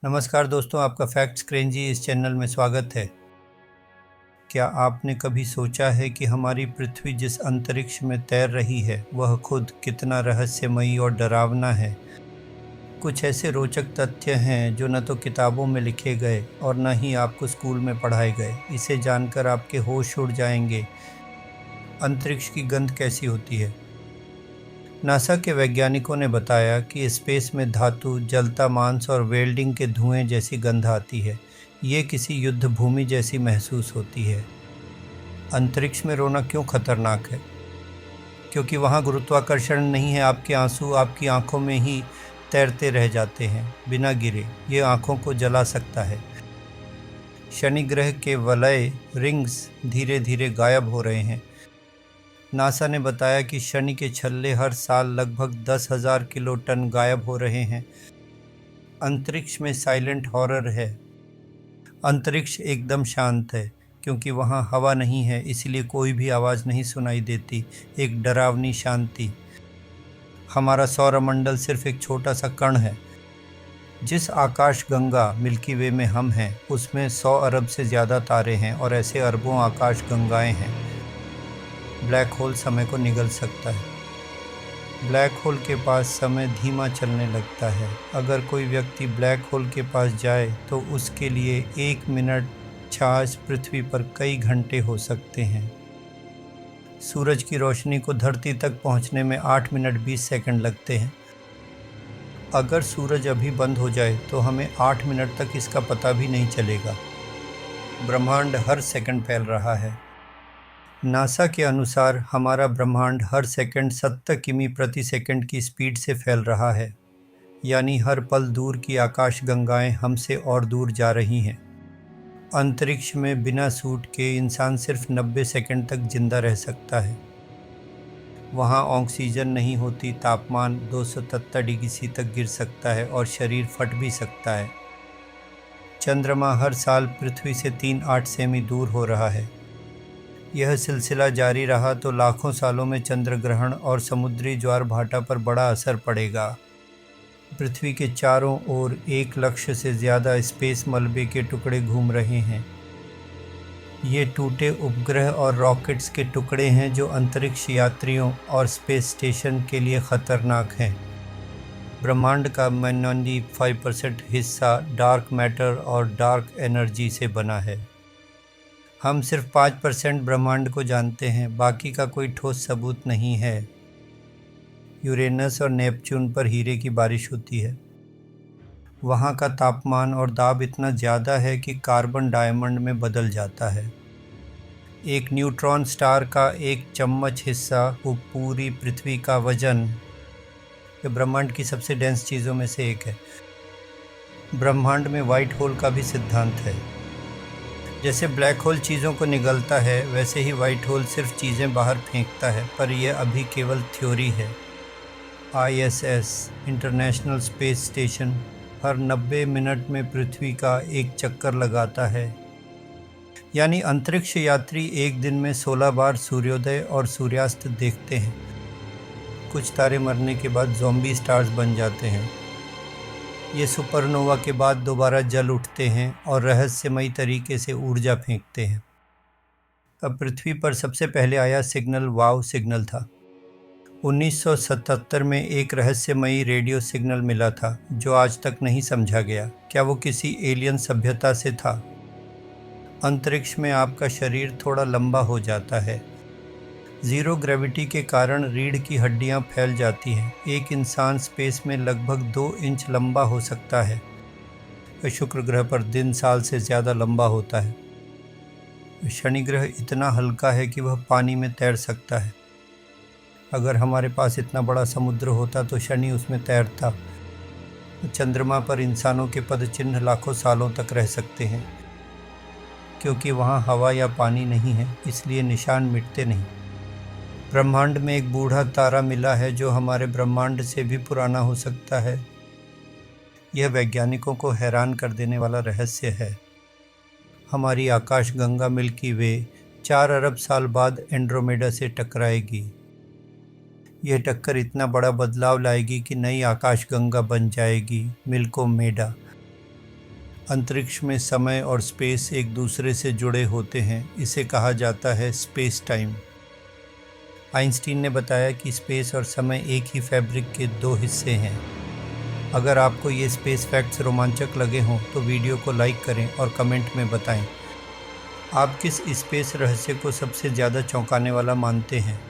नमस्कार दोस्तों, आपका फैक्ट्स क्रेंजी इस चैनल में स्वागत है। क्या आपने कभी सोचा है कि हमारी पृथ्वी जिस अंतरिक्ष में तैर रही है वह खुद कितना रहस्यमयी और डरावना है। कुछ ऐसे रोचक तथ्य हैं जो न तो किताबों में लिखे गए और न ही आपको स्कूल में पढ़ाए गए। इसे जानकर आपके होश उड़ जाएंगे। अंतरिक्ष की गंध कैसी होती है? नासा के वैज्ञानिकों ने बताया कि स्पेस में धातु, जलता मांस और वेल्डिंग के धुएं जैसी गंध आती है। ये किसी युद्ध भूमि जैसी महसूस होती है। अंतरिक्ष में रोना क्यों खतरनाक है? क्योंकि वहाँ गुरुत्वाकर्षण नहीं है। आपके आंसू आपकी आंखों में ही तैरते रह जाते हैं बिना गिरे। ये आंखों को जला सकता है। शनि ग्रह के वलय रिंग्स धीरे धीरे गायब हो रहे हैं। नासा ने बताया कि शनि के छल्ले हर साल लगभग 10,000 किलो टन गायब हो रहे हैं। अंतरिक्ष में साइलेंट हॉरर है। अंतरिक्ष एकदम शांत है क्योंकि वहाँ हवा नहीं है, इसलिए कोई भी आवाज़ नहीं सुनाई देती। एक डरावनी शांति। हमारा सौरमंडल सिर्फ एक छोटा सा कण है। जिस आकाश गंगा मिल्की वे में हम हैं, उसमें 100 अरब से ज़्यादा तारे हैं और ऐसे अरबों आकाश गंगाएं हैं। ब्लैक होल समय को निगल सकता है। ब्लैक होल के पास समय धीमा चलने लगता है। अगर कोई व्यक्ति ब्लैक होल के पास जाए तो उसके लिए 1 मिनट छाछ पृथ्वी पर कई घंटे हो सकते हैं। सूरज की रोशनी को धरती तक पहुंचने में 8 मिनट 20 सेकंड लगते हैं। अगर सूरज अभी बंद हो जाए तो हमें 8 मिनट तक इसका पता भी नहीं चलेगा। ब्रह्मांड हर सेकंड फैल रहा है। नासा के अनुसार हमारा ब्रह्मांड हर सेकंड 70 किमी प्रति सेकंड की स्पीड से फैल रहा है। यानी हर पल दूर की आकाश गंगाएं हमसे और दूर जा रही हैं। अंतरिक्ष में बिना सूट के इंसान सिर्फ 90 सेकंड तक जिंदा रह सकता है। वहाँ ऑक्सीजन नहीं होती, तापमान 273 डिग्री सी तक गिर सकता है और शरीर फट भी सकता है। चंद्रमा हर साल पृथ्वी से 3-8 सेमी दूर हो रहा है। यह सिलसिला जारी रहा तो लाखों सालों में चंद्र ग्रहण और समुद्री ज्वार भाटा पर बड़ा असर पड़ेगा। पृथ्वी के चारों ओर 1 लाख से ज़्यादा स्पेस मलबे के टुकड़े घूम रहे हैं। ये टूटे उपग्रह और रॉकेट्स के टुकड़े हैं जो अंतरिक्ष यात्रियों और स्पेस स्टेशन के लिए ख़तरनाक हैं। ब्रह्मांड का 95% हिस्सा डार्क मैटर और डार्क एनर्जी से बना है। हम सिर्फ 5% ब्रह्मांड को जानते हैं, बाकी का कोई ठोस सबूत नहीं है। यूरेनस और नेपच्यून पर हीरे की बारिश होती है। वहाँ का तापमान और दाब इतना ज़्यादा है कि कार्बन डायमंड में बदल जाता है। एक न्यूट्रॉन स्टार का 1 चम्मच हिस्सा वो पूरी पृथ्वी का वजन। ये ब्रह्मांड की सबसे डेंस चीज़ों में से एक है। ब्रह्मांड में वाइट होल का भी सिद्धांत है। जैसे ब्लैक होल चीज़ों को निगलता है, वैसे ही वाइट होल सिर्फ चीज़ें बाहर फेंकता है, पर यह अभी केवल थ्योरी है। ISS इंटरनेशनल स्पेस स्टेशन हर 90 मिनट में पृथ्वी का एक चक्कर लगाता है। यानी अंतरिक्ष यात्री एक दिन में 16 बार सूर्योदय और सूर्यास्त देखते हैं। कुछ तारे मरने के बाद ज़ॉम्बी स्टार्स बन जाते हैं। ये सुपरनोवा के बाद दोबारा जल उठते हैं और रहस्यमयी तरीके से ऊर्जा फेंकते हैं। अब पृथ्वी पर सबसे पहले आया सिग्नल वाव सिग्नल था। 1977 में एक रहस्यमयी रेडियो सिग्नल मिला था जो आज तक नहीं समझा गया। क्या वो किसी एलियन सभ्यता से था? अंतरिक्ष में आपका शरीर थोड़ा लंबा हो जाता है। ज़ीरो ग्रेविटी के कारण रीढ़ की हड्डियां फैल जाती हैं। एक इंसान स्पेस में लगभग 2 इंच लंबा हो सकता है। शुक्र ग्रह पर दिन साल से ज़्यादा लंबा होता है। शनि ग्रह इतना हल्का है कि वह पानी में तैर सकता है। अगर हमारे पास इतना बड़ा समुद्र होता तो शनि उसमें तैरता। चंद्रमा पर इंसानों के पदचिन्ह लाखों सालों तक रह सकते हैं। क्योंकि वहाँ हवा या पानी नहीं है, इसलिए निशान मिटते नहीं। ब्रह्मांड में एक बूढ़ा तारा मिला है जो हमारे ब्रह्मांड से भी पुराना हो सकता है। यह वैज्ञानिकों को हैरान कर देने वाला रहस्य है। हमारी आकाश गंगा मिल्की वे 4 अरब साल बाद एंड्रोमेडा से टकराएगी। यह टक्कर इतना बड़ा बदलाव लाएगी कि नई आकाश गंगा बन जाएगी, मिल्को मेडा। अंतरिक्ष में समय और स्पेस एक दूसरे से जुड़े होते हैं। इसे कहा जाता है स्पेस टाइम। आइंस्टीन ने बताया कि स्पेस और समय एक ही फैब्रिक के दो हिस्से हैं। अगर आपको ये स्पेस फैक्ट्स रोमांचक लगे हों तो वीडियो को लाइक करें और कमेंट में बताएं। आप किस स्पेस रहस्य को सबसे ज़्यादा चौंकाने वाला मानते हैं?